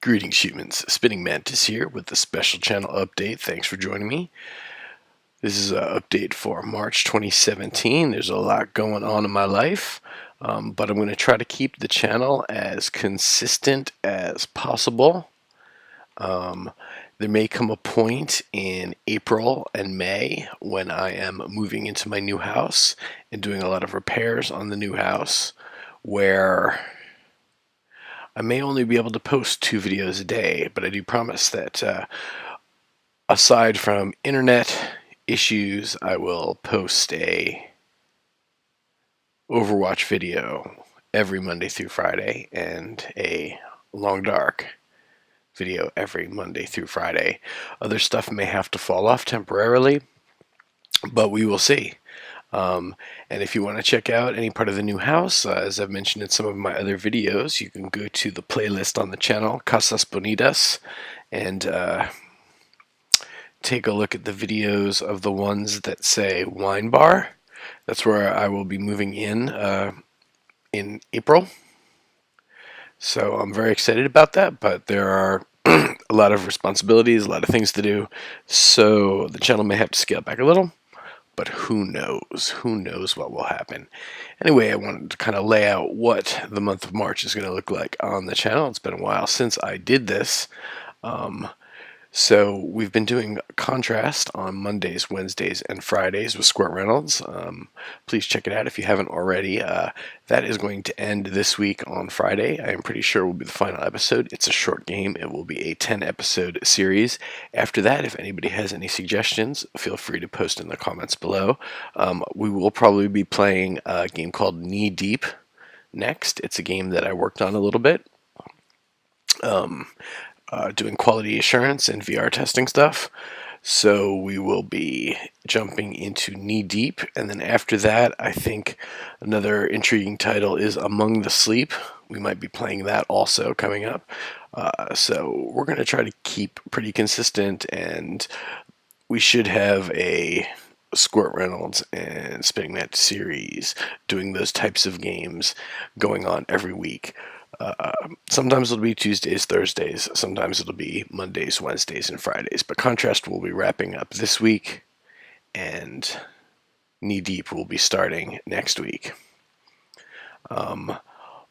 Greetings, humans. Spinningmantis here with a special channel update. Thanks for joining me. This is an update for March 2017. There's a lot going on in my life, but I'm going to try to keep the channel as consistent as possible. There may come a point in April and May when I am moving into my new house and doing a lot of repairs on the new house where I may only be able to post 2 videos a day, but I do promise that aside from internet issues, I will post a Overwatch video every Monday through Friday and a Long Dark video every Monday through Friday. Other stuff may have to fall off temporarily, but we will see. And if you want to check out any part of the new house, as I've mentioned in some of my other videos, you can go to the playlist on the channel, Casas Bonitas, and take a look at the videos of the ones that say wine bar. That's where I will be moving in April. So I'm very excited about that, but there are a lot of responsibilities, a lot of things to do, so the channel may have to scale back a little. But who knows? Who knows what will happen? Anyway, I wanted to kind of lay out what the month of March is going to look like on the channel. It's been a while since I did this. So we've been doing Contrast on Mondays, Wednesdays, and Fridays with Squirt Reynolds. Please check it out if you haven't already. That is going to end this week on Friday. I am pretty sure will be the final episode. It's a short game. It will be a 10-episode series. After that, if anybody has any suggestions, feel free to post in the comments below. We will probably be playing a game called Knee Deep next. It's a game that I worked on a little bit. Doing quality assurance and VR testing stuff. So we will be jumping into Knee Deep, and then after that, I think another intriguing title is Among the Sleep. We might be playing that also coming up. So we're going to try to keep pretty consistent, and we should have a Squirt Reynolds and Spinningmantis series doing those types of games going on every week. Sometimes it'll be Tuesdays, Thursdays, sometimes it'll be Mondays, Wednesdays, and Fridays, but Contrast will be wrapping up this week, and Knee Deep will be starting next week.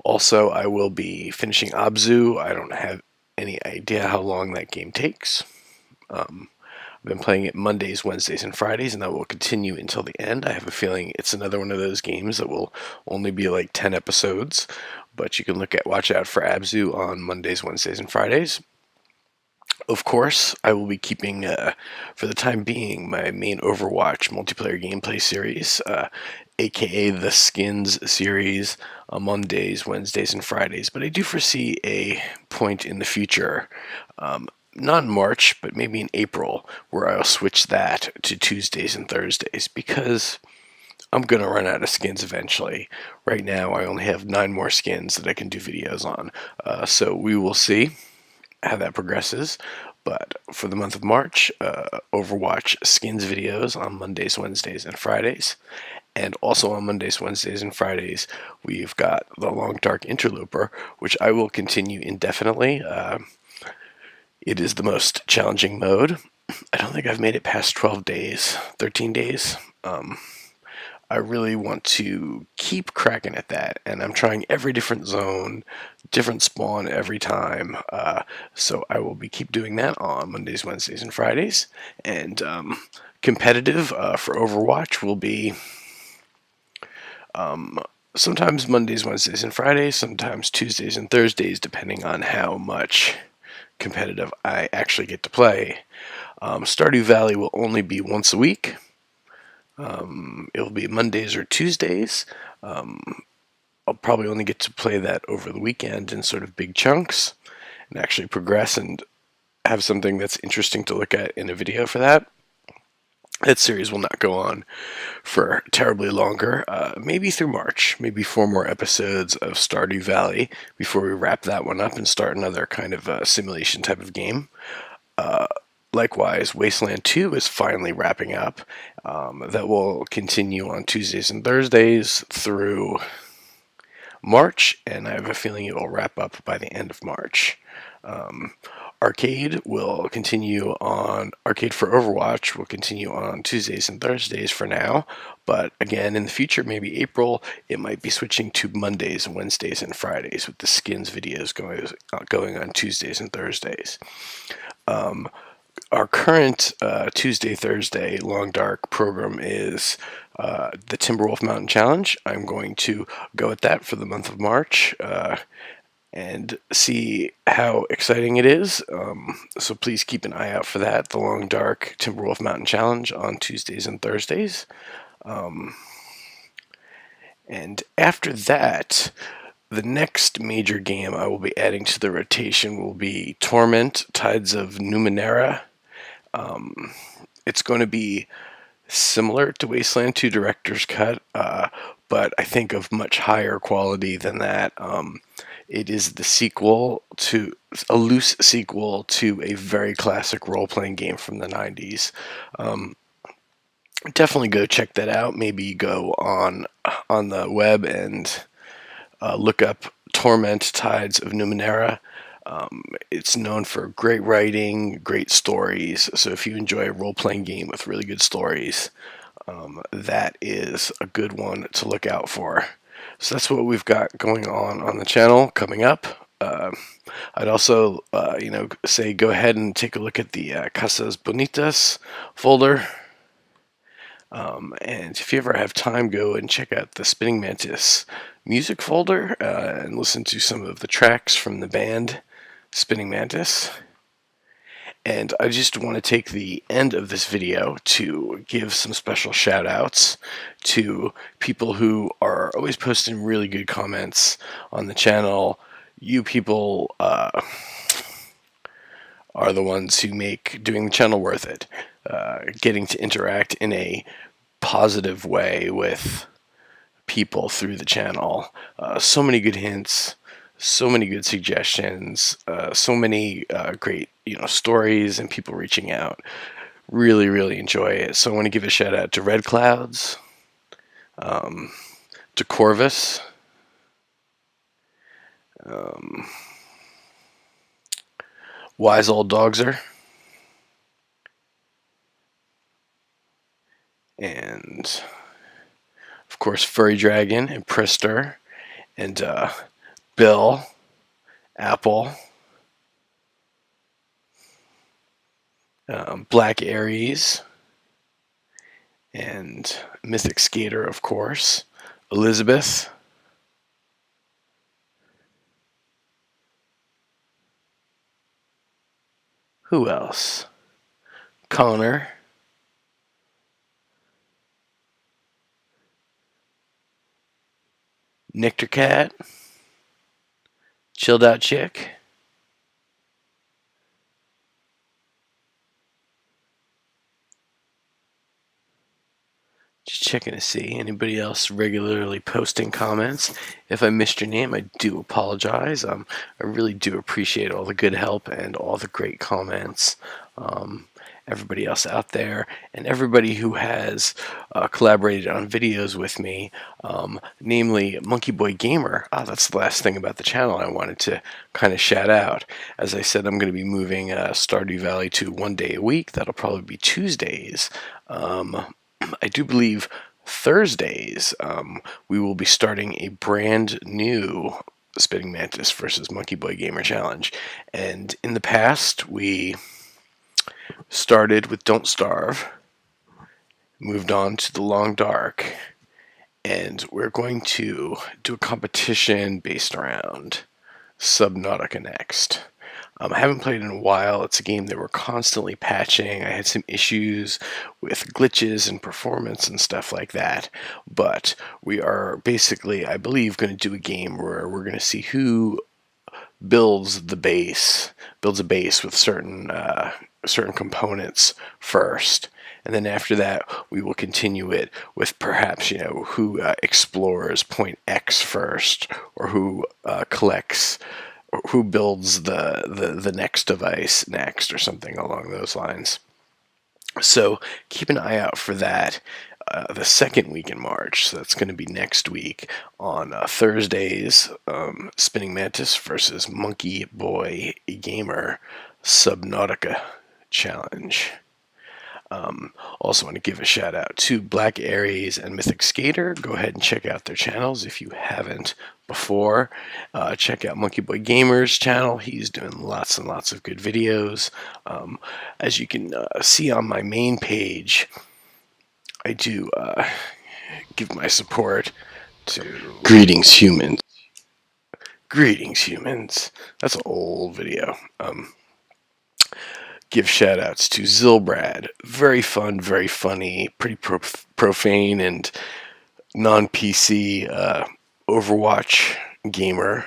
Also, I will be finishing Abzu. I don't have any idea how long that game takes. I've been playing it Mondays, Wednesdays, and Fridays, and that will continue until the end. I have a feeling it's another one of those games that will only be like 10 episodes, but you can watch out for Abzu on Mondays, Wednesdays, and Fridays. Of course, I will be keeping, for the time being, my main Overwatch multiplayer gameplay series, aka the Skins series, on Mondays, Wednesdays, and Fridays, but I do foresee a point in the future, not in March, but maybe in April, where I'll switch that to Tuesdays and Thursdays, because I'm going to run out of skins eventually. Right now, I only have 9 more skins that I can do videos on, so we will see how that progresses. But for the month of March, Overwatch skins videos on Mondays, Wednesdays, and Fridays. And also on Mondays, Wednesdays, and Fridays, we've got the Long Dark Interloper, which I will continue indefinitely. It is the most challenging mode. I don't think I've made it past 12 days, 13 days. I really want to keep cracking at that, and I'm trying every different zone, different spawn every time. So I will keep doing that on Mondays, Wednesdays, and Fridays. And competitive for Overwatch will be sometimes Mondays, Wednesdays, and Fridays, sometimes Tuesdays and Thursdays, depending on how much competitive I actually get to play. Stardew Valley will only be once a week. It'll be Mondays or Tuesdays. I'll probably only get to play that over the weekend in sort of big chunks and actually progress and have something that's interesting to look at in a video for that. That series will not go on for terribly longer, maybe through March, maybe 4 more episodes of Stardew Valley before we wrap that one up and start another kind of simulation type of game. Likewise, Wasteland 2 is finally wrapping up. That will continue on Tuesdays and Thursdays through March, and I have a feeling it will wrap up by the end of March. Arcade will continue on, Arcade for Overwatch will continue on Tuesdays and Thursdays for now, but again, in the future, maybe April, it might be switching to Mondays, Wednesdays, and Fridays with the skins videos going on Tuesdays and Thursdays. Our current Tuesday, Thursday Long Dark program is the Timberwolf Mountain Challenge. I'm going to go at that for the month of March and see how exciting it is. So please keep an eye out for that, the Long Dark Timberwolf Mountain Challenge on Tuesdays and Thursdays. And after that, the next major game I will be adding to the rotation will be Torment, Tides of Numinera. It's going to be similar to Wasteland 2 Director's Cut, but I think of much higher quality than that. It is the sequel to, a loose sequel to a very classic role-playing game from the 90s. Definitely go check that out. Maybe go on the web and look up Torment, Tides of Numinera. It's known for great writing, great stories, so if you enjoy a role-playing game with really good stories, that is a good one to look out for. So that's what we've got going on the channel coming up. I'd also, say go ahead and take a look at the Casas Bonitas folder. And if you ever have time, go and check out the Spinningmantis music folder and listen to some of the tracks from the band Spinningmantis. And I just want to take the end of this video to give some special shout outs to people who are always posting really good comments on the channel. You people are the ones who make doing the channel worth it. Getting to interact in a positive way with people through the channel. So many good hints, so many good suggestions, so many great stories and people reaching out. Really, really enjoy it. So I want to give a shout out to Red Clouds, to Corvus, Wise Old Dogser, and of course Furry Dragon and Prister and Bill, Apple, Black Aries, and Mythic Skater, of course, Elizabeth, who else? Connor, Nectar Cat, Chilled Out Chick, just checking to see anybody else regularly posting comments. If I missed your name, I do apologize. I really do appreciate all the good help and all the great comments. Everybody else out there and everybody who has collaborated on videos with me, namely Monkeyboygamer. That's the last thing about the channel I wanted to kind of shout out. As I said, I'm going to be moving Stardew Valley to 1 day a week. That'll probably be Tuesdays. I do believe Thursdays we will be starting a brand new Spinningmantis versus Monkeyboygamer challenge. And in the past, we started with Don't Starve, moved on to the Long Dark, and we're going to do a competition based around Subnautica next. I haven't played in a while. It's a game that we're constantly patching. I had some issues with glitches and performance and stuff like that. But we are basically, I believe, going to do a game where we're going to see who builds a base with certain components first. And then after that, we will continue it with perhaps, who explores point X first, or who collects, or who builds the next device next, or something along those lines. So keep an eye out for that. the second week in March. So that's going to be next week on Thursdays. Spinningmantis versus Monkeyboygamer Subnautica challenge. Also want to give a shout out to Black Aries and Mythic Skater. Go ahead and check out their channels if you haven't before. Check out Monkeyboygamer's channel. He's doing lots and lots of good videos. As you can see on my main page, I do give my support to Greetings Humans. Greetings Humans. That's an old video. Give shout outs to Zilbrad. Very fun, very funny, pretty profane and non-PC Overwatch gamer.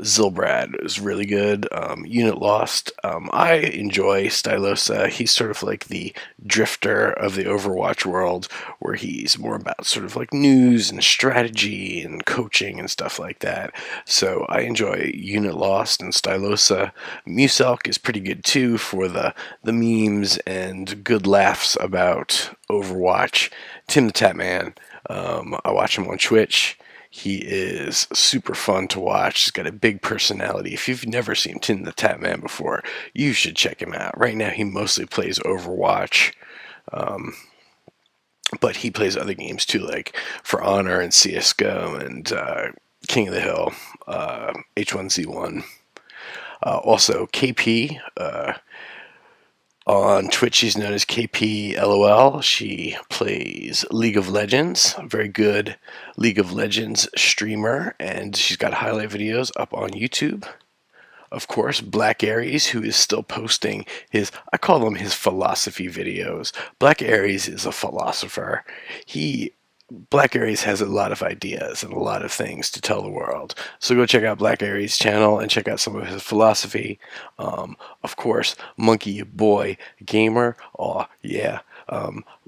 Zilbrad is really good. Unit Lost. I enjoy Stylosa. He's sort of like the drifter of the Overwatch world, where he's more about sort of like news and strategy and coaching and stuff like that. So I enjoy Unit Lost and Stylosa. Muselk is pretty good too for the memes and good laughs about Overwatch. Tim the Tatman. I watch him on Twitch. He is super fun to watch. He's got a big personality. If you've never seen Tim the Tatman before, you should check him out. Right now, he mostly plays Overwatch, but he plays other games too, like For Honor and CSGO and King of the Hill, H1Z1. Also, KP. On Twitch, she's known as KPLOL. She plays League of Legends, a very good League of Legends streamer, and she's got highlight videos up on YouTube. Of course, Black Aries, who is still posting I call them his philosophy videos. Black Aries is a philosopher. Black Aries has a lot of ideas and a lot of things to tell the world. So go check out Black Aries' channel and check out some of his philosophy. Of course, Monkeyboygamer. Oh, yeah.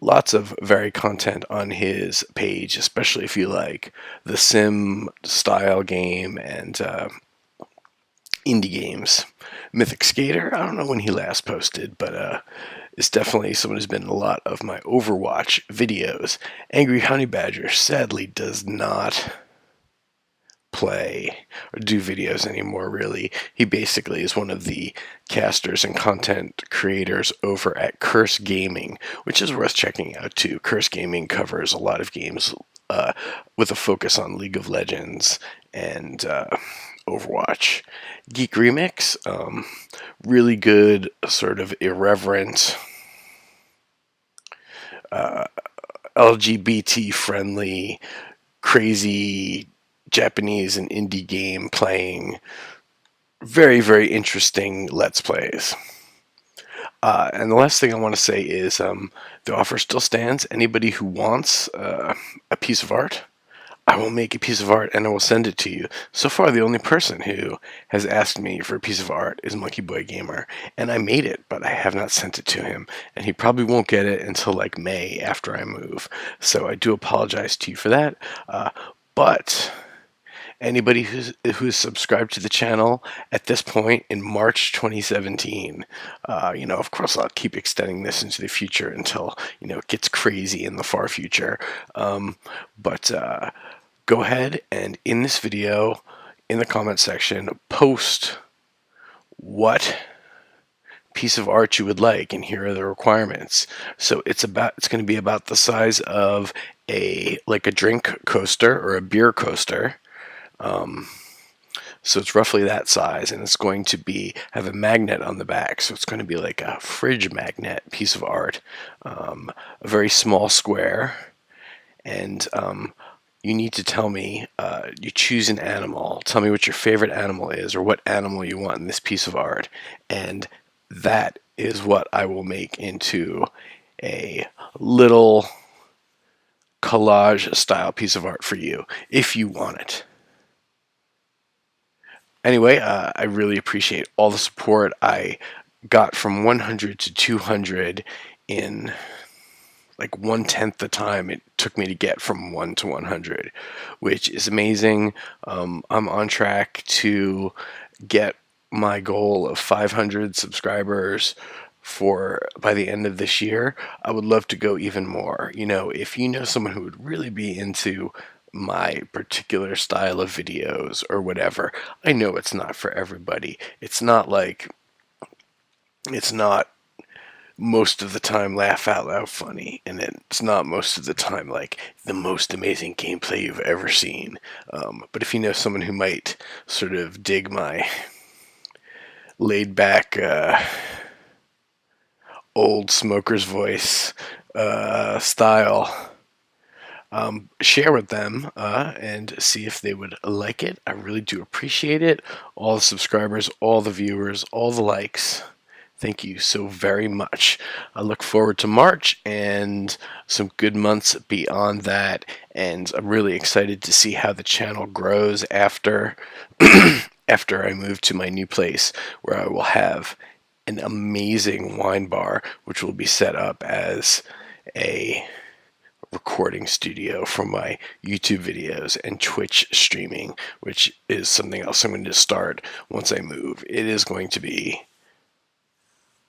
Lots of varied content on his page, especially if you like the sim style game and indie games. Mythic Skater, I don't know when he last posted, but is definitely someone who's been in a lot of my Overwatch videos. Angry Honey Badger sadly does not play or do videos anymore, really. He basically is one of the casters and content creators over at Curse Gaming, which is worth checking out too. Curse Gaming covers a lot of games with a focus on League of Legends and Overwatch. Geek Remix, really good, sort of irreverent, LGBT friendly, crazy Japanese and indie game playing. Very, very interesting Let's Plays. And the last thing I want to say is the offer still stands. Anybody who wants a piece of art, I will make a piece of art and I will send it to you. So far, the only person who has asked me for a piece of art is Monkeyboygamer, and I made it, but I have not sent it to him, and he probably won't get it until like May after I move. So I do apologize to you for that. But anybody who's subscribed to the channel at this point in March 2017, of course I'll keep extending this into the future until it gets crazy in the far future. But go ahead and in this video, in the comment section, post what piece of art you would like, and here are the requirements. So it's going to be about the size of a drink coaster or a beer coaster. So it's roughly that size, and it's going to have a magnet on the back. So it's going to be like a fridge magnet piece of art, a very small square, and you need to tell me, you choose an animal. Tell me what your favorite animal is, or what animal you want in this piece of art, and that is what I will make into a little collage style piece of art for you, if you want it. Anyway, I really appreciate all the support. I got from 100 to 200 in like 1/10 the time it took me to get from 1 to 100, which is amazing. I'm on track to get my goal of 500 subscribers for by the end of this year. I would love to go even more. If you know someone who would really be into my particular style of videos or whatever, I know it's not for everybody. It's not most of the time laugh out loud funny, and it's not most of the time like the most amazing gameplay you've ever seen. But if you know someone who might sort of dig my laid back old smoker's voice style, share with them and see if they would like it. I really do appreciate it. All the subscribers, all the viewers, all the likes. Thank you so very much. I look forward to March and some good months beyond that, and I'm really excited to see how the channel grows after after I move to my new place, where I will have an amazing wine bar, which will be set up as a recording studio for my YouTube videos and Twitch streaming, which is something else I'm going to start once I move. It is going to be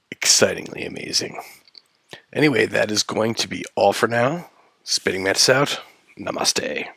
excitingly amazing. Anyway, that is going to be all for now. Spinningmantis out. Namaste.